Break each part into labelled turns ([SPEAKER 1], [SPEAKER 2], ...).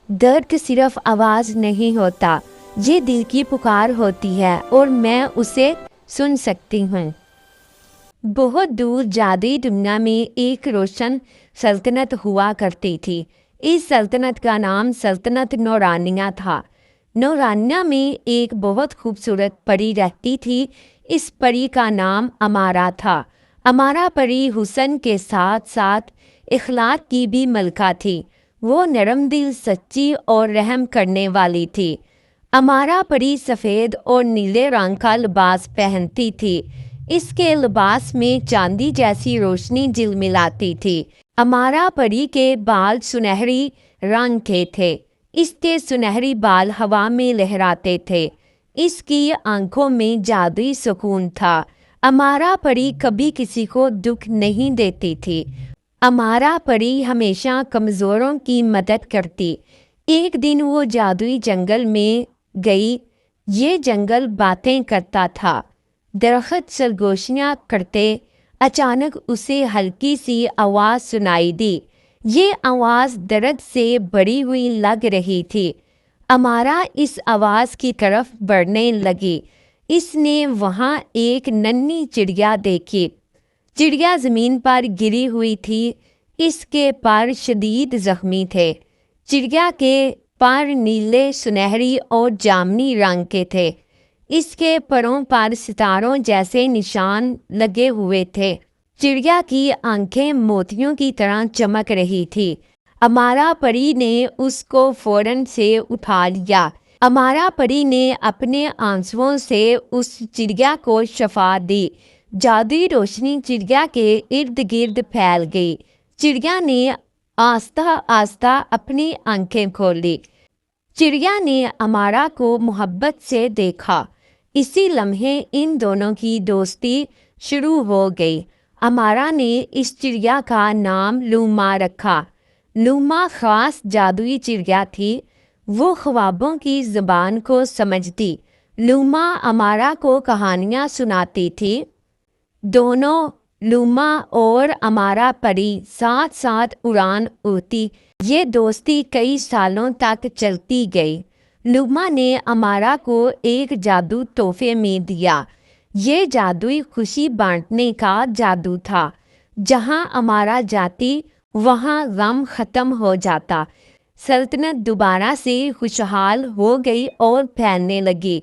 [SPEAKER 1] درد صرف آواز نہیں ہوتا، یہ دل کی پکار ہوتی ہے اور میں اسے سن سکتی ہوں۔ بہت دور جادوئی دنیا میں ایک روشن سلطنت ہوا کرتی تھی۔ اس سلطنت کا نام سلطنت نورانیہ تھا۔ نورانیہ میں ایک بہت خوبصورت پری رہتی تھی۔ اس پری کا نام امارا تھا۔ امارا پری حسن کے ساتھ ساتھ اخلاق کی بھی ملکہ تھی۔ وہ نرم دل، سچی اور رحم کرنے والی تھی۔ امارا پری سفید اور نیلے رنگ کا لباس پہنتی تھی۔ اس کے لباس میں چاندی جیسی روشنی جلملاتی تھی۔ امارا پری کے بال سنہری رنگ کے تھے۔ اس کے سنہری بال ہوا میں لہراتے تھے۔ اس کی آنکھوں میں جادوئی سکون تھا۔ امارا پری کبھی کسی کو دکھ نہیں دیتی تھی۔ امارا پری ہمیشہ کمزوروں کی مدد کرتی۔ ایک دن وہ جادوئی جنگل میں گئی۔ یہ جنگل باتیں کرتا تھا، درخت سرگوشیاں کرتے۔ اچانک اسے ہلکی سی آواز سنائی دی۔ یہ آواز درد سے بھری ہوئی لگ رہی تھی۔ امارا اس آواز کی طرف بڑھنے لگی۔ اس نے وہاں ایک ننھی چڑیا دیکھی۔ چڑیا زمین پر گری ہوئی تھی۔ اس کے پر شدید زخمی تھے۔ چڑیا کے پر نیلے، سنہری اور جامنی رنگ کے تھے۔ اس کے پروں پر ستاروں جیسے نشان لگے ہوئے تھے۔ چڑیا کی آنکھیں موتیوں کی طرح چمک رہی تھی۔ امارا پری نے اس کو فوراً سے اٹھا لیا۔ امارا پری نے اپنے آنسوؤں سے اس چڑیا کو شفا دی۔ جادوئی روشنی چڑیا کے ارد گرد پھیل گئی۔ چڑیا نے آہستہ آہستہ اپنی آنکھیں کھولی۔ چڑیا نے امارا کو محبت سے دیکھا۔ اسی لمحے ان دونوں کی دوستی شروع ہو گئی۔ امارا نے اس چڑیا کا نام لوما رکھا۔ لوما خاص جادوئی چڑیا تھی۔ وہ خوابوں کی زبان کو سمجھتی۔ لوما امارا کو کہانیاں سناتی تھی۔ دونوں لوما اور امارا پری ساتھ ساتھ اڑان اڑتی۔ یہ دوستی کئی سالوں تک چلتی گئی۔ لوما نے امارا کو ایک جادو تحفے میں دیا۔ یہ جادوئی خوشی بانٹنے کا جادو تھا۔ جہاں امارا جاتی وہاں غم ختم ہو جاتا۔ سلطنت دوبارہ سے خوشحال ہو گئی اور پھیلنے لگی۔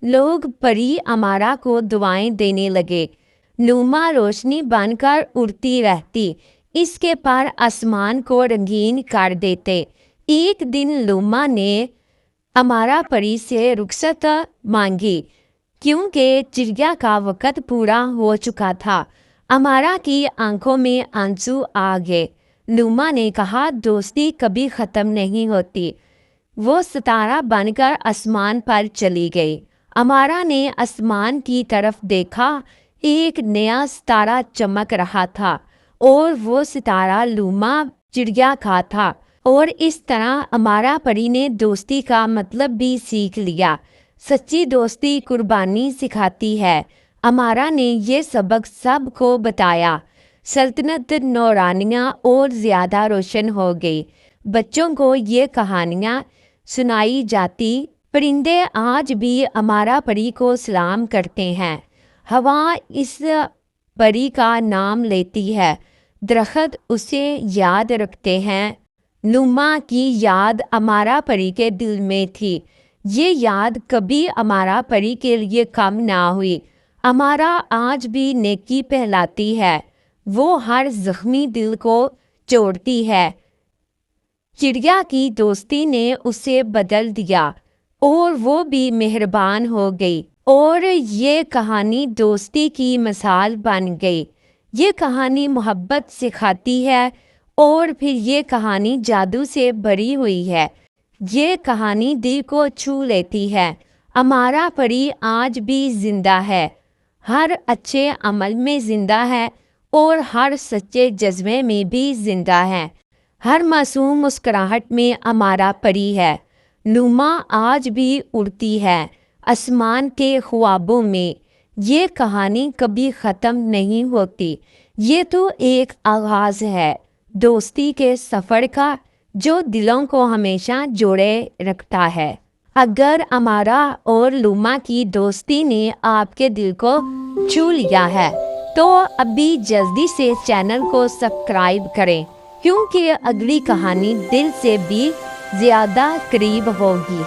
[SPEAKER 1] لوگ پری امارا کو دعائیں دینے لگے۔ لوما روشنی بن کر اڑتی رہتی۔ اس کے پر آسمان کو رنگین کر دیتے۔ ایک دن لوما نے امارا پری سے رخصت مانگی کیونکہ چڑیا کا وقت پورا ہو چکا تھا۔ امارا کی آنکھوں میں آنسو آ گئے۔ لوما نے کہا، دوستی کبھی ختم نہیں ہوتی۔ وہ ستارہ بن کر آسمان پر چلی گئی۔ امارا نے آسمان کی طرف دیکھا۔ ایک نیا ستارہ چمک رہا تھا اور وہ ستارہ لوما چڑیا کا تھا۔ اور اس طرح امارا پری نے دوستی کا مطلب بھی سیکھ لیا۔ سچی دوستی قربانی سکھاتی ہے۔ امارا نے یہ سبق سب کو بتایا۔ سلطنت نورانیہ اور زیادہ روشن ہو گئی۔ بچوں کو یہ کہانیاں سنائی جاتی۔ پرندے آج بھی امارا پری کو سلام کرتے ہیں۔ ہوا اس پری کا نام لیتی ہے۔ درخت اسے یاد رکھتے ہیں۔ لوما کی یاد امارا پری کے دل میں تھی۔ یہ یاد کبھی امارا پری کے لیے کم نہ ہوئی۔ امارا آج بھی نیکی پھیلاتی ہے۔ وہ ہر زخمی دل کو جوڑتی ہے۔ چڑیا کی دوستی نے اسے بدل دیا اور وہ بھی مہربان ہو گئی اور یہ کہانی دوستی کی مثال بن گئی۔ یہ کہانی محبت سکھاتی ہے اور پھر یہ کہانی جادو سے بھری ہوئی ہے۔ یہ کہانی دل کو چھو لیتی ہے۔ امارا پری آج بھی زندہ ہے، ہر اچھے عمل میں زندہ ہے اور ہر سچے جذبے میں بھی زندہ ہے۔ ہر معصوم مسکراہٹ میں امارا پری ہے۔ لوما آج بھی اڑتی ہے آسمان کے خوابوں میں۔ یہ کہانی کبھی ختم نہیں ہوتی۔ یہ تو ایک آغاز ہے دوستی کے سفر کا، جو دلوں کو ہمیشہ جوڑے رکھتا ہے۔ اگر امارا اور لوما کی دوستی نے آپ کے دل کو چھو لیا ہے تو ابھی جلدی سے چینل کو سبسکرائب کریں، کیونکہ اگلی کہانی دل سے بھی زیادہ قریب ہوگی۔